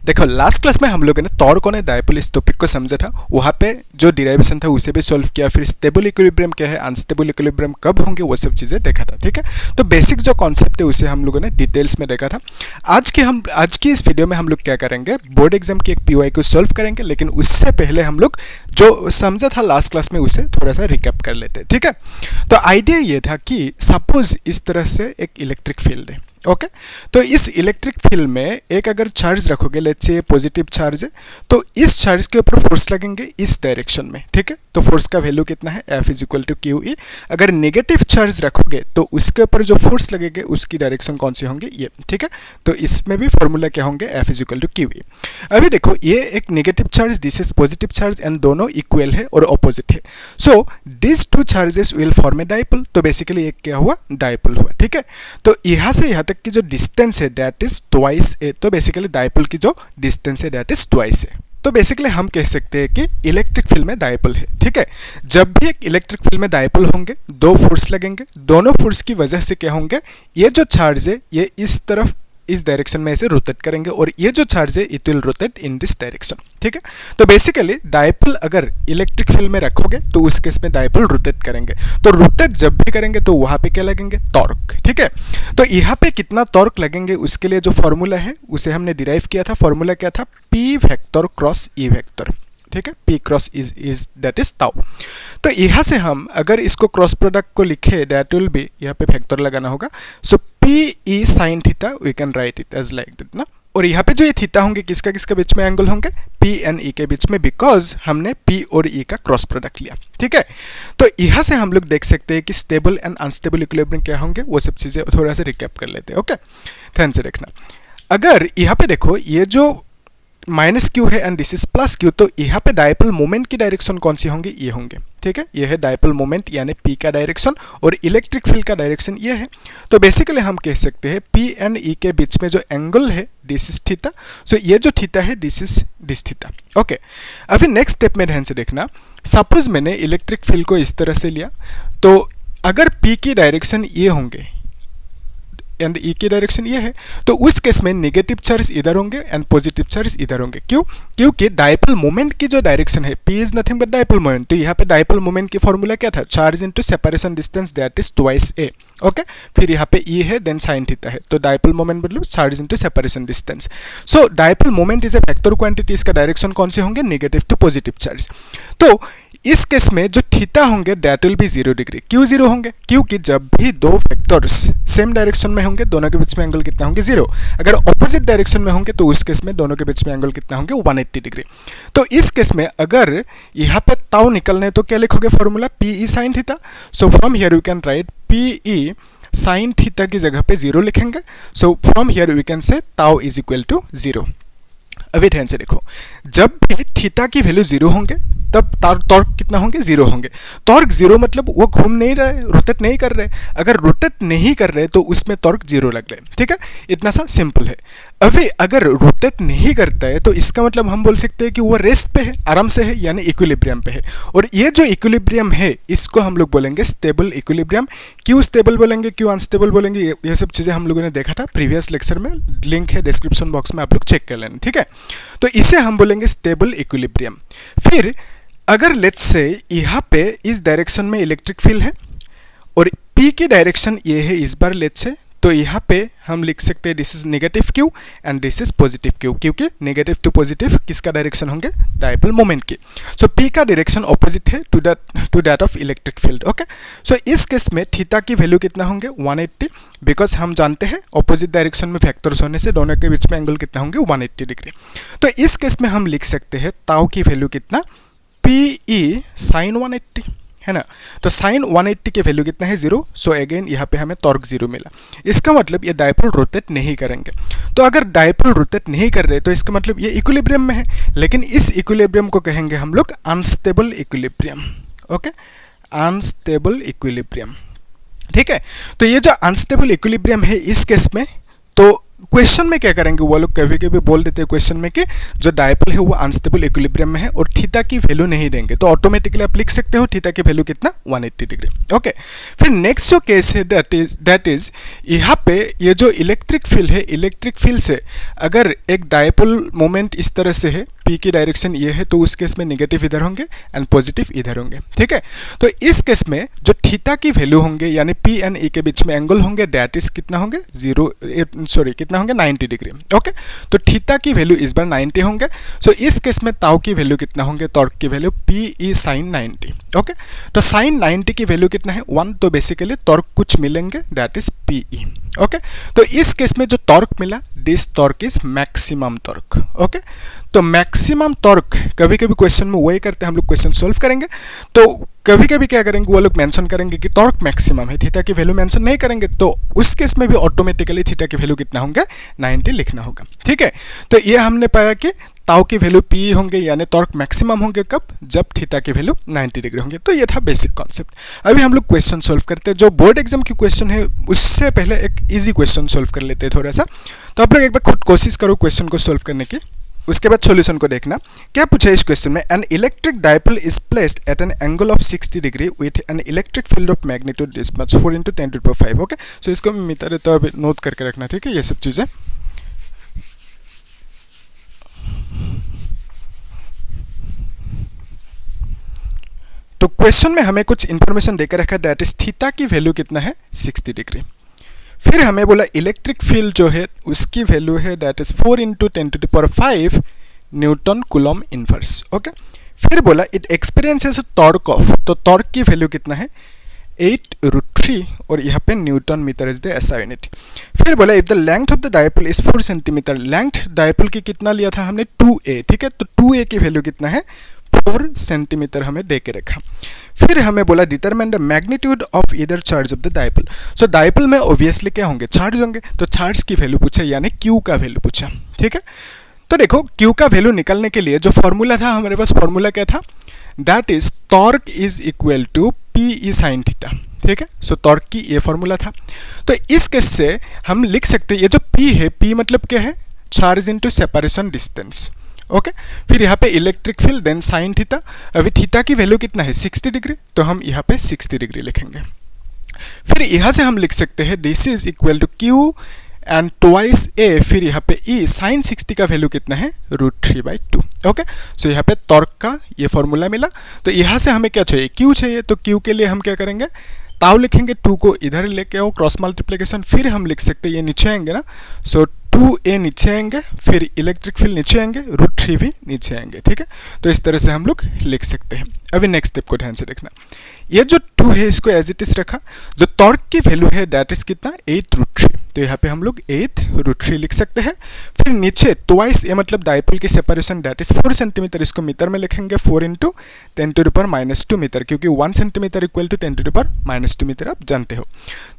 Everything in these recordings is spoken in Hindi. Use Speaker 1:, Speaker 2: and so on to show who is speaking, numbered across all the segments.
Speaker 1: देखो लास्ट क्लास में हम लोगों ने टॉर्क ऑन ए डायपोल इस टॉपिक को समझा था। वहाँ पे जो डिराइवेशन था उसे भी सॉल्व किया, फिर स्टेबल इक्विलिब्रियम क्या है, अनस्टेबल इक्विलिब्रियम कब होंगे, वो सब चीज़ें देखा था। ठीक है, तो बेसिक जो कॉन्सेप्ट है उसे हम लोगों ने डिटेल्स में देखा था। आज की इस वीडियो में हम लोग क्या करेंगे, बोर्ड एग्जाम की एक POI को सॉल्व करेंगे, लेकिन उससे पहले हम लोग जो समझा था लास्ट क्लास में उसे थोड़ा सा रिकैप कर लेते हैं। ठीक है, तो आइडिया ये था कि सपोज इस तरह से एक इलेक्ट्रिक फील्ड है। ओके, तो इस इलेक्ट्रिक फील्ड में एक अगर चार्ज रखोगे, लेट्स से पॉजिटिव चार्ज है, तो इस चार्ज के ऊपर फोर्स लगेंगे इस डायरेक्शन में। ठीक है, तो फोर्स का वैल्यू कितना है, F = QE। अगर नेगेटिव चार्ज रखोगे तो उसके ऊपर जो फोर्स लगेंगे उसकी डायरेक्शन कौन सी होंगे, ये। ठीक है, तो इसमें भी फॉर्मूला क्या होंगे, F = QE। अभी देखो ये एक negative charge, this is positive charge, and दोनों इक्वल है और ऑपोजिट है। So this two charges will form A dipole. तो बेसिकली एक क्या हुआ, डायपोल हुआ। ठीक है, तो यहाँ से यहाँ तक की जो डिस्टेंस है दैट इज ट्वाइस ए। तो बेसिकली डायपोल की जो डिस्टेंस है दैट इज ट्वाइस ए। तो बेसिकली हम कह सकते हैं कि इलेक्ट्रिक फील्ड में डायपोल है। ठीक है, जब भी एक इलेक्ट्रिक फील्ड में डायपोल होंगे, दो फोर्स लगेंगे, दोनों फोर्स की वजह से क्या होंगे, ये जो चार्ज है ये इस तरफ इस डायरेक्शन में ऐसे रोटेट करेंगे, और ये जो चार्ज है it will rotate in this direction. ठीक है, तो बेसिकली डायपोल अगर इलेक्ट्रिक फील्ड में रखोगे तो उस केस में डायपोल रोटेट करेंगे। तो रोटेट जब भी करेंगे तो वहां पे क्या लगेंगे, टॉर्क। ठीक है, तो यहाँ पे कितना टॉर्क लगेंगे उसके लिए जो फॉर्मूला है उसे हमने डिराइव किया था। फॉर्मूला क्या था, P vector cross E vector. ठीक है, P cross is that is tau. तो यहाँ से हम अगर इसको क्रॉस प्रोडक्ट को लिखे दैट विल बी, यहाँ पे वेक्टर लगाना होगा। So PE sin theta we can write it as like that ना। और यहाँ पे जो ये थीटा होंगे किसका किसके बीच में एंगल होंगे, P एंड E के बीच में, बिकॉज हमने P और E का क्रॉस प्रोडक्ट लिया। ठीक है, तो यहाँ से हम लोग देख सकते हैं कि स्टेबल एंड अनस्टेबल इक्विलिब्रियम क्या होंगे, वो सब चीजें थोड़ा सा रिकैप कर लेते हैं। ओके, ध्यान से देखना। अगर यहाँ पे देखो ये जो -Q है एंड दिस इज +Q, तो यहाँ पे डायपोल मोमेंट की डायरेक्शन कौन सी होंगी, ये होंगे। ठीक है, ये है डायपोल मोमेंट यानी P का डायरेक्शन, और इलेक्ट्रिक फील्ड का डायरेक्शन ये है। तो बेसिकली हम कह सकते हैं P एंड E के बीच में जो एंगल है दिस इज थीटा। सो ये जो थीटा है this is this theta. Okay, अभी नेक्स्ट स्टेप में ध्यान से देखना। सपोज मैंने इलेक्ट्रिक फील्ड को इस तरह से लिया, तो अगर P की डायरेक्शन ये होंगे एंड E की डायरेक्शन ये है, तो उस केस में नेगेटिव चार्ज इधर होंगे एंड पॉजिटिव चार्ज इधर होंगे। क्यों, क्योंकि डायपोल मोमेंट की जो डायरेक्शन है P is nothing but dipole moment. तो यहाँ पे डायपोल मोमेंट की फॉर्मूला क्या था, charge into separation distance that is twice A। Okay, फिर यहाँ पे E है देन साइन थीटा है, तो डायपोल मोमेंट मतलब charge into separation distance. So dipole moment is a vector quantity, इसका डायरेक्शन कौन से होंगे, नेगेटिव टू पॉजिटिव चार्ज। तो इस केस में जो थीटा होंगे दैट विल बी 0 डिग्री। क्यों 0 होंगे, क्योंकि जब भी दो वेक्टर्स सेम डायरेक्शन में होंगे दोनों के बीच में एंगल कितना होंगे, 0। अगर ऑपोजिट डायरेक्शन में होंगे तो उस केस में दोनों के बीच में एंगल कितना होंगे, 180 डिग्री। तो इस केस में अगर यहाँ पे ताऊ निकलने तो क्या लिखोगे formula, PE sin theta. So from here we can write PE sin theta की जगह पे 0 लिखेंगे। So from here we can say tau is equal to 0। अभी ध्यान से देखो, जब भी थीटा की वैल्यू 0 होंगे तब टॉर्क कितना होंगे, 0 होंगे। टॉर्क 0 मतलब वो घूम नहीं रहे, रोटेट नहीं कर रहे। अगर रोटेट नहीं कर रहे तो उसमें टॉर्क 0 लग रहे। ठीक है, इतना सा सिंपल है। अभी अगर रोटेट नहीं करता है तो इसका मतलब हम बोल सकते हैं कि वो रेस्ट पे है, आराम से है, यानी इक्विलिब्रियम पे है। और ये जो इक्विलिब्रियम है इसको हम लोग बोलेंगे स्टेबल इक्विलिब्रियम। क्यों स्टेबल बोलेंगे, क्यों अनस्टेबल बोलेंगे, ये सब चीज़ें हम लोगों ने देखा था प्रीवियस लेक्चर में, लिंक है डिस्क्रिप्शन बॉक्स में, आप लोग चेक कर लेना। ठीक है, तो इसे हम बोलेंगे स्टेबल इक्विलिब्रियम। फिर अगर लेट्स से यहाँ पे इस डायरेक्शन में इलेक्ट्रिक फील्ड है और P की डायरेक्शन ये है इस बार लेट्स से, तो यहाँ पे हम लिख सकते हैं this is negative Q and this is positive Q, क्योंकि नेगेटिव टू पॉजिटिव किसका डायरेक्शन होंगे, डायपोल मोमेंट की। सो P का डायरेक्शन ऑपोजिट है to that of electric field. Okay, so इस केस में थीटा की वैल्यू कितना होंगे, 180, बिकॉज हम जानते हैं ऑपोजिट डायरेक्शन में वेक्टर्स होने से दोनों के बीच में एंगल कितना होंगे, 180 डिग्री। तो इस केस में हम लिख सकते हैं ताऊ की वैल्यू कितना, PE sin 180 है ना। तो sin 180 की वैल्यू कितना है, 0। सो अगेन यहाँ पे हमें टॉर्क 0 मिला। इसका मतलब ये डायपोल रोटेट नहीं करेंगे। तो अगर डायपोल रोटेट नहीं कर रहे तो इसका मतलब ये इक्विलिब्रियम में है, लेकिन इस इक्विलिब्रियम को कहेंगे हम लोग unstable equilibrium. Okay, unstable equilibrium. ठीक है, तो ये जो अनस्टेबल इक्विलिब्रियम है इस केस में तो क्वेश्चन में क्या करेंगे, वो लोग कभी कभी बोल देते हैं क्वेश्चन में कि जो डायपोल है वो अनस्टेबल इक्विलिब्रियम में है और थीटा की वैल्यू नहीं देंगे, तो ऑटोमेटिकली आप लिख सकते हो थीटा की वैल्यू कितना 180 डिग्री। ओके, फिर नेक्स्ट जो केस है दैट इज यहाँ पे ये जो इलेक्ट्रिक फील्ड है, इलेक्ट्रिक फील्ड से अगर एक डायपोल मोमेंट इस तरह से है, पी की डायरेक्शन ये है, तो उस केस में नेगेटिव इधर होंगे एंड पॉजिटिव इधर होंगे। ठीक है, तो इस केस में जो थीटा की वैल्यू होंगे यानी पी एंड ई के बीच में एंगल होंगे दैट इज कितना होंगे कितना होंगे 90 डिग्री। ओके, तो थीटा की वैल्यू इस बार 90 होंगे। सो इस केस में ताऊ की वैल्यू कितना होंगे, टॉर्क की value P E sine 90। Okay, तो साइन 90 की वैल्यू कितना है 1, तो बेसिकली टॉर्क कुछ मिलेंगे that is P E. Okay, तो इस केस में जो टॉर्क मिला this torque is maximum torque. Okay, तो मैक्सिमम टॉर्क कभी कभी क्वेश्चन में वही करते हैं, हम लोग क्वेश्चन सॉल्व करेंगे तो कभी कभी क्या करेंगे, वो लोग मेंशन करेंगे कि टॉर्क मैक्सिमम है, थीटा की वैल्यू मेंशन नहीं करेंगे, तो उस केस में भी ऑटोमेटिकली थीटा की वैल्यू कितना होंगे 90 लिखना होगा। ठीक है, तो ये हमने पाया कि ताऊ की वैल्यू पी होंगे यानी टॉर्क मैक्सिमम होंगे कब, जब थीटा की वैल्यू 90 डिग्री होंगे। तो ये था बेसिक कॉन्सेप्ट। अभी हम लोग क्वेश्चन सॉल्व करते हैं, जो बोर्ड एग्जाम की क्वेश्चन है उससे पहले एक इजी क्वेश्चन सॉल्व कर लेते हैं थोड़ा सा। तो आप लोग एक बार खुद कोशिश करो क्वेश्चन को सॉल्व करने की, उसके बाद सॉल्यूशन को देखना। क्या पूछा है इस क्वेश्चन में, an electric dipole is placed at an angle of 60 degree with an electric field of magnitude this much 4 × 10⁵। Okay, so इसको मैं मिटा देता हूं, नोट करके रखना। ठीक है, ये सब चीजें। तो क्वेश्चन में हमें कुछ इंफॉर्मेशन देकर रखा है दैट इज थीटा की वैल्यू कितना है 60 डिग्री। फिर हमें बोला इलेक्ट्रिक फील्ड जो है उसकी वैल्यू है that is 4 × 10⁵ newton coulomb inverse. Okay, फिर बोला इट एक्सपीरियंसेस टॉर्क ऑफ, तो टॉर्क की वैल्यू कितना है 8√3 और यहाँ पे newton metre is the SI unit. फिर बोला if the length of the dipole is 4 centimetre, length dipole की कितना लिया था हमने 2a। ठीक है, तो 2a की वैल्यू कितना है 4 सेंटीमीटर हमें दे के रखा। फिर हमें बोला determine the magnitude of either charge of the dipole. So dipole में ऑब्वियसली क्या होंगे, चार्ज होंगे, तो चार्ज की वैल्यू पूछा यानी क्यू का वैल्यू पूछा। ठीक है, तो देखो क्यू का वैल्यू निकालने के लिए जो फॉर्मूला था हमारे पास, फॉर्मूला क्या था, that is torque is equal to P E sine theta. ठीक है, सो टॉर्क की ये फॉर्मूला था। तो इस केस से हम लिख सकते हैं ये जो पी है, पी मतलब क्या है, charge into separation distance. Okay, फिर यहाँ पे electric field then sine theta. अभी थीटा की वैल्यू कितना है 60 डिग्री, तो हम यहाँ पे 60 डिग्री लिखेंगे। फिर यहाँ से हम लिख सकते हैं this is equal to q and twice a, फिर यहाँ पे ई साइन 60 का वैल्यू कितना है √3/2। ओके, सो यहाँ पे टॉर्क का ये फॉर्मूला मिला। तो यहाँ से हमें क्या चाहिए, क्यू चाहिए, तो क्यू के लिए हम क्या करेंगे, ताऊ लिखेंगे, 2 को इधर लेके आओ क्रॉस मल्टीप्लिकेशन, फिर हम लिख सकते हैं ये नीचे आएंगे ना, सो 2a नीचे आएंगे, फिर इलेक्ट्रिक फील्ड नीचे आएंगे, √3 भी नीचे आएंगे। ठीक है, तो इस तरह से हम लोग लिख सकते हैं। अभी नेक्स्ट स्टेप को ध्यान से देखना, ये जो 2 है इसको एज इट इज रखा, जो टॉर्क की वैल्यू है दैट इज कितना 8√3, तो यहाँ पे हम लोग 8√3 लिख सकते हैं। फिर नीचे ट्वाइस ए मतलब डायपोल की सेपरेशन दैट इज 4 सेंटीमीटर, इसको मीटर में लिखेंगे 4 × 10⁻² मीटर, क्योंकि 1 सेंटीमीटर इक्वल टू 10⁻² मीटर आप जानते हो।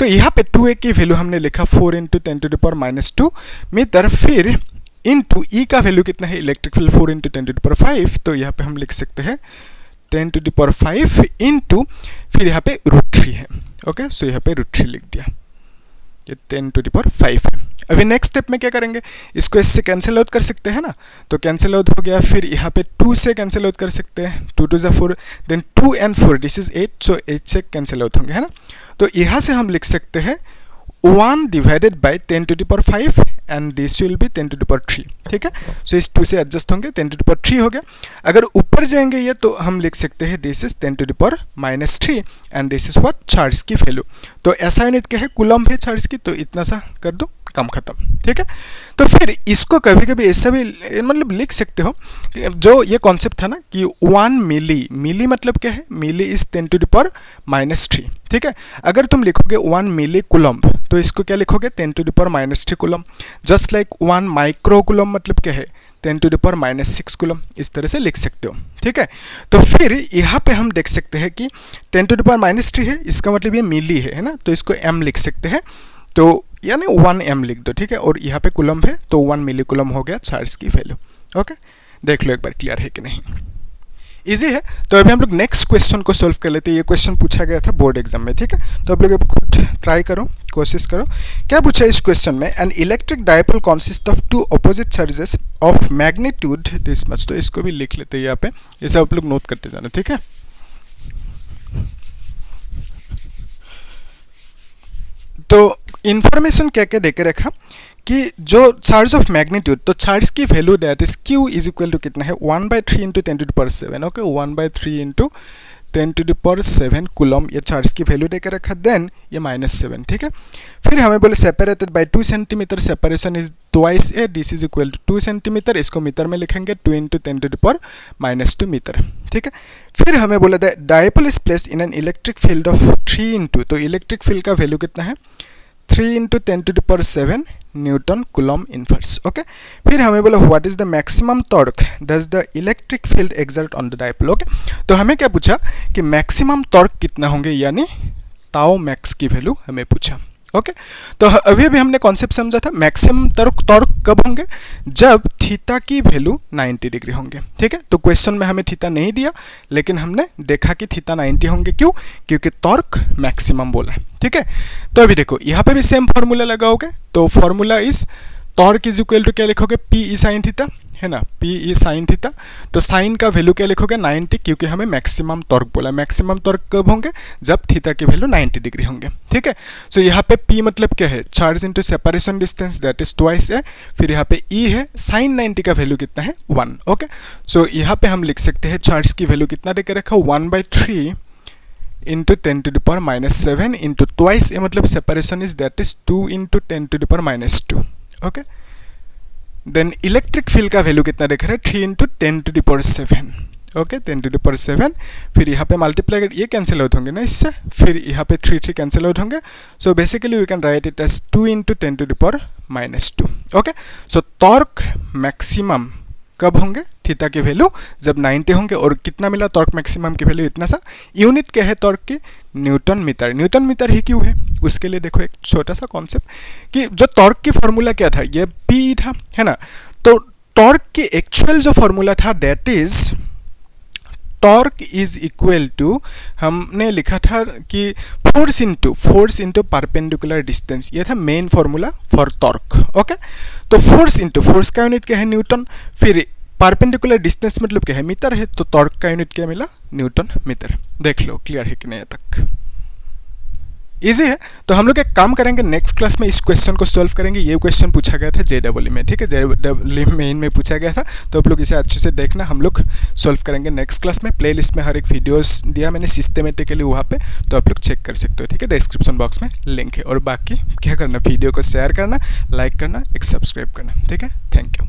Speaker 1: तो यहाँ पे 2a की वैल्यू हमने लिखा 4 × 10⁻² मीटर, फिर इनटू ई का वैल्यू कितना है इलेक्ट्रिक फील्ड 4 × 10⁵, तो यहाँ पे हम लिख सकते हैं 10⁵ इनटू फिर यहाँ पे √3 है। ओके, सो यहाँ पे √3 लिख दिया, ये 10⁵ है। अभी नेक्स्ट स्टेप में क्या करेंगे, इसको इससे कैंसिल आउट कर सकते हैं ना, तो कैंसिल आउट हो गया। फिर यहाँ पे 2 से कैंसिल आउट कर सकते हैं, 2 × 2 = 4, देन 2 and 4 दिस इज 8, सो 8 से कैंसिल आउट होंगे, है ना। तो यहाँ से हम लिख सकते हैं 1 / 10⁵ एंड दिस विल बी 10⁵। ठीक है, सो इस 2 से एडजस्ट होंगे, 10⁵ हो गया। अगर ऊपर जाएंगे ये तो हम लिख सकते हैं this is 10⁻³ and this is what charge की वैल्यू। तो ऐसा यूनिट क्या है, कूलम्ब है चार्ज की, तो इतना सा कर दो, काम खत्म। ठीक है, तो फिर इसको कभी कभी ऐसा भी मतलब लिख सकते हो, जो ये कॉन्सेप्ट था ना कि 1 मिली, मिली मतलब क्या है, मिली इज 10⁻³ ठीक है। अगर तुम लिखोगे 1 मिली कूलम्ब तो इसको क्या लिखोगे 10⁻³ coulomb. Just like 1 micro coulomb मतलब क्या है 10⁻6 कूलम्ब, इस तरह से लिख सकते हो। ठीक है, तो फिर यहाँ पे हम देख सकते हैं कि 10⁻³ है, इसका मतलब ये मिली है ना, तो इसको m लिख सकते हैं, तो यानी 1 m लिख दो। ठीक है, और यहाँ पे कूलम्ब है तो 1 मिली कूलम्ब हो गया चार्ज की वैल्यू। ओके, देख लो एक बार क्लियर है कि नहीं। इजी है। तो अभी हम लोग नेक्स्ट क्वेश्चन को सॉल्व कर लेते हैं। ये क्वेश्चन पूछा गया था बोर्ड एग्जाम में, ठीक है। तो आप लोग खुद ट्राई करो, कोशिश करो। क्या पूछा है इस क्वेश्चन में, an electric dipole consist of two opposite charges of magnitude this much. तो इसको भी लिख लेते हैं यहाँ पे, ये सब आप लोग नोट करते जाना, ठीक है। तो इंफॉर्मेशन क्या क्या देके रखा कि जो चार्ज ऑफ मैग्नीट्यूड, तो चार्ज की value that is q is equal to कितना है 1/3 इंटू 10⁻⁷, ओके 1/3 इंटू 10⁻⁷ कूलम, ये चार्ज की वैल्यू देकर रखा। देन ये -7, ठीक है। फिर हमें बोले separated by 2 centimetre, separation is twice a, this is equal to 2 centimetre, इसको मीटर में लिखेंगे 2 इंटू 10⁻⁻² मीटर, ठीक है। फिर हमें बोला dipole is placed in an electric field of 3 into, तो इलेक्ट्रिक फील्ड का वैल्यू कितना है 3 into 10⁻⁷ Newton coulomb inverse, okay. फिर हमें बोला what is the maximum torque does the electric field exert on the dipole, okay. तो हमें क्या पूछा कि मैक्सिमम टॉर्क कितना होंगे, यानी ताऊ मैक्स की वैल्यू हमें पूछा, ओके। तो अभी हमने कॉन्सेप्ट समझा था, मैक्सिमम टॉर्क कब होंगे, जब थीटा की वैल्यू 90 डिग्री होंगे, ठीक है। तो क्वेश्चन में हमें थीटा नहीं दिया, लेकिन हमने देखा कि थीटा 90 होंगे, क्यों, क्योंकि टॉर्क मैक्सिमम बोला है, ठीक है। तो अभी देखो यहाँ पे भी सेम फॉर्मूला लगाओगे, तो formula is torque is equal to क्या लिखोगे, पी ई साइन थीटा, है ना, पी ई साइन थीटा। तो साइन का वैल्यू क्या लिखोगे 90, क्योंकि हमें मैक्सिमम टॉर्क बोला। मैक्सिमम टॉर्क कब होंगे, जब थीटा की वैल्यू 90 डिग्री होंगे, ठीक है। सो यहाँ पे पी मतलब क्या है, charge into separation distance that is twice a. फिर यहाँ पे ई है, साइन 90 का वैल्यू कितना है 1, ओके। सो यहाँ पे हम लिख सकते हैं चार्ज की वैल्यू कितना देकर रखा 1/3 इंटू 10⁻⁷ इंटू ट्वाइस ए, मतलब separation is that is 2 into 10⁻², okay. Then electric field का वैल्यू कितना देख रहे हैं 3 इंटू 10⁻⁷, ओके 10⁻⁷। फिर यहाँ पे मल्टीप्लाई ये कैंसिल आउट होंगे ना इससे, फिर यहाँ पे 3 कैंसिल आउट होंगे। So basically we can write it as 2 into 10⁻², okay. So torque maximum कब होंगे, थीटा की वैल्यू जब 90 होंगे। और कितना मिला टॉर्क मैक्सिमम की वैल्यू, इतना सा। यूनिट क्या है टॉर्क की, न्यूटन मीटर। न्यूटन मीटर ही क्यों है, उसके लिए देखो एक छोटा सा कॉन्सेप्ट कि जो टॉर्क की फॉर्मूला क्या था, ये पी था, है ना। तो टॉर्क की एक्चुअल जो फॉर्मूला था that is torque is equal to, हमने लिखा था कि फोर्स इंटू परपेंडिकुलर डिस्टेंस, ये था main formula for torque, okay. तो फोर्स का यूनिट क्या है न्यूटन, फिर परपेंडिकुलर डिस्टेंस मतलब क्या है मीटर है, तो टॉर्क का यूनिट क्या मिला न्यूटन मीटर। देख लो क्लियर है कि नहीं तक, इजी है। तो हम लोग एक काम करेंगे, नेक्स्ट क्लास में इस क्वेश्चन को सॉल्व करेंगे। ये क्वेश्चन पूछा गया था JEE में, ठीक है, JEE मेन में पूछा गया था। तो आप लोग इसे अच्छे से देखना, हम लोग सॉल्व करेंगे नेक्स्ट क्लास में। प्लेलिस्ट में हर एक वीडियोस दिया मैंने सिस्टमेटिकली वहाँ पे, तो आप लोग चेक कर सकते हो, ठीक है। डिस्क्रिप्शन बॉक्स में लिंक है। और बाकी क्या करना, वीडियो को शेयर करना, लाइक करना, एक सब्सक्राइब करना, ठीक है। Thank you.